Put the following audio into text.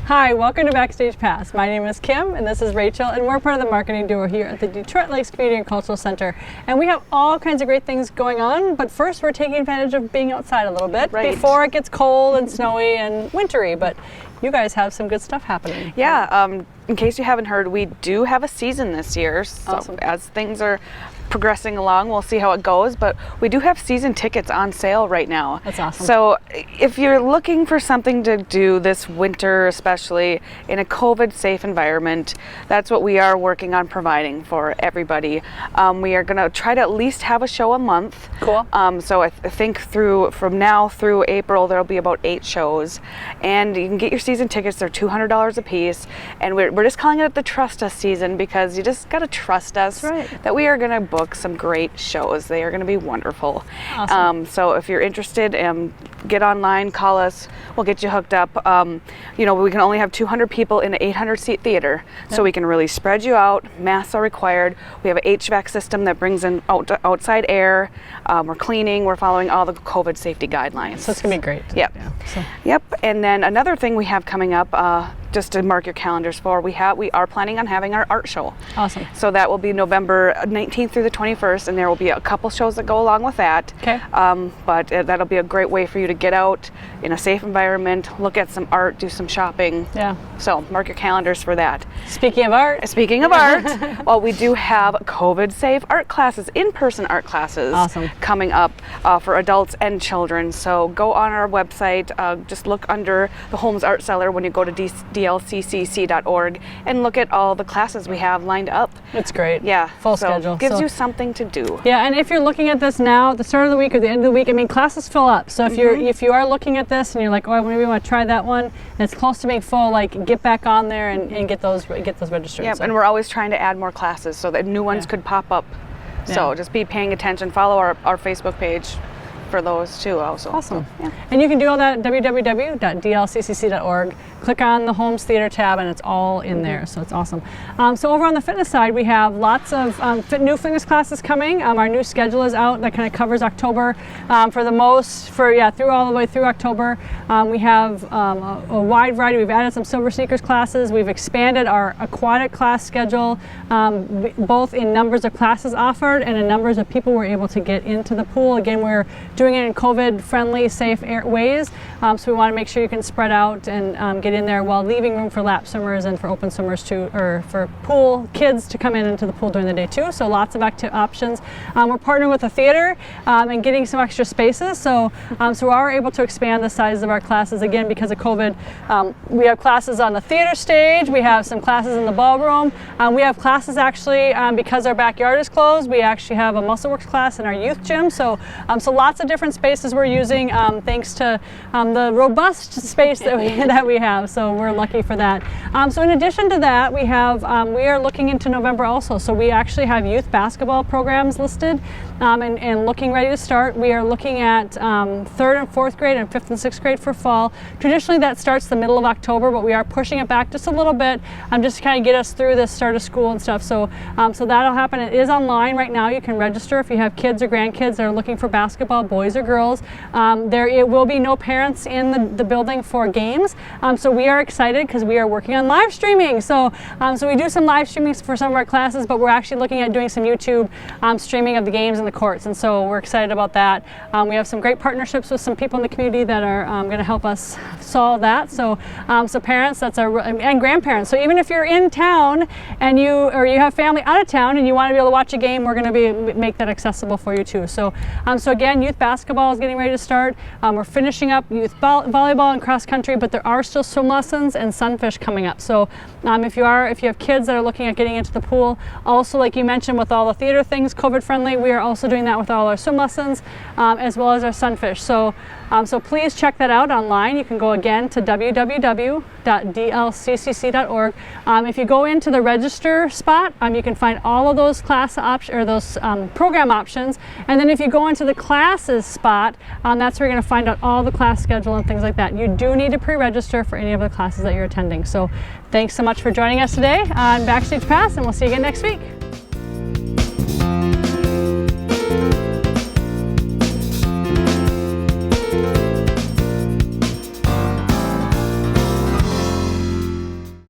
Hi, welcome to Backstage Pass. My name is Kim and this is Rachel, and we're part of the marketing duo here at the Detroit Lakes Community and Cultural Center. And we have all kinds of great things going on, but first we're taking advantage of being outside a little bit before it gets cold and snowy and wintry. But you guys have some good stuff happening. Yeah, in case you haven't heard, we do have a season this year. So awesome. As things are progressing along, we'll see how it goes, but we do have season tickets on sale right now. That's awesome. So if you're looking for something to do this winter, especially in a COVID safe environment, that's what we are working on providing for everybody. We are going to try to at least have a show a month. Cool. So I think from now through April there'll be about 8 shows, and you can get your season tickets. They're $200 a piece, and we're just calling it the Trust Us season because you just got to trust us that we are going to book some great shows. They are going to be wonderful. Awesome. So if you're interested, get online, call us, we'll get you hooked up. We can only have 200 people in an 800-seat theater, so we can really spread you out. Masks are required. We have an HVAC system that brings in outside air. We're cleaning. We're following all the COVID safety guidelines. So it's going to be great. Yep. Yeah, Yep. And then another thing we have coming up, just to mark your calendars for, we are planning on having our art show. Awesome. So that will be November 19th through the 21st, and there will be a couple shows that go along with that. Okay. But that'll be a great way for you to get out in a safe environment, look at some art, do some shopping. Yeah. So mark your calendars for that. Speaking of art. Well, we do have COVID safe art classes, in-person art classes coming up for adults and children. So go on our website, just look under the Holmes Art Cellar when you go to dlccc.org and look at all the classes we have lined up. It's great. Yeah. Full schedule. Gives you something to do. Yeah, and if you're looking at this now, at the start of the week or the end of the week, classes fill up. So if you are looking at this and you're like, oh, maybe I want to try that one, and it's close to being full, get back on there and get those registered. Yeah, and we're always trying to add more classes so that new ones could pop up. So just be paying attention. Follow our Facebook page for those too also. Awesome. So, yeah. And you can do all that at www.dlccc.org. Click on the Homes Theater tab and it's all in there, so it's awesome. So over on the fitness side, we have lots of new fitness classes coming. Our new schedule is out that kind of covers October through all the way through October. We have a wide variety. We've added some Silver Sneakers classes. We've expanded our aquatic class schedule, both in numbers of classes offered and in numbers of people we're able to get into the pool. Again, we're doing it in COVID-friendly, safe ways, so we want to make sure you can spread out and get in there while leaving room for lap swimmers and for open swimmers too, or for pool kids to come into the pool during the day too. So lots of options. We're partnering with the theater and getting some extra spaces, so we are able to expand the size of our classes again because of COVID. We have classes on the theater stage. We have some classes in the ballroom. We have classes actually because our backyard is closed. We actually have a muscle works class in our youth gym. So lots of different spaces we're using thanks to the robust space that we have. So we're lucky for that. So in addition to that, we are looking into November also. So we actually have youth basketball programs listed and looking ready to start. We are looking at 3rd and 4th grade and 5th and 6th grade for fall. Traditionally that starts the middle of October, but we are pushing it back just a little bit just to kind of get us through the start of school and stuff. So that'll happen. It is online right now. You can register if you have kids or grandkids that are looking for basketball, boys or girls. It will be no parents in the building for games. So we are excited because we are working on live streaming. So we do some live streaming for some of our classes, but we're actually looking at doing some YouTube streaming of the games in the courts. And so we're excited about that. We have some great partnerships with some people in the community that are going to help us solve that. So parents, and grandparents. So even if you're in town and you have family out of town and you want to be able to watch a game, we're going to make that accessible for you too. So again, youth basketball is getting ready to start. We're finishing up youth volleyball and cross country, but there are still swim lessons and sunfish coming up. So if you have kids that are looking at getting into the pool, also like you mentioned with all the theater things, COVID friendly, we are also doing that with all our swim lessons as well as our sunfish. So please check that out online. You can go again to www.dlccc.org. If you go into the register spot, you can find all of those program options. And then if you go into the classes spot, that's where you're going to find out all the class schedule and things like that. You do need to pre-register for any of the classes that you're attending. So thanks so much for joining us today on Backstage Pass, and we'll see you again next week.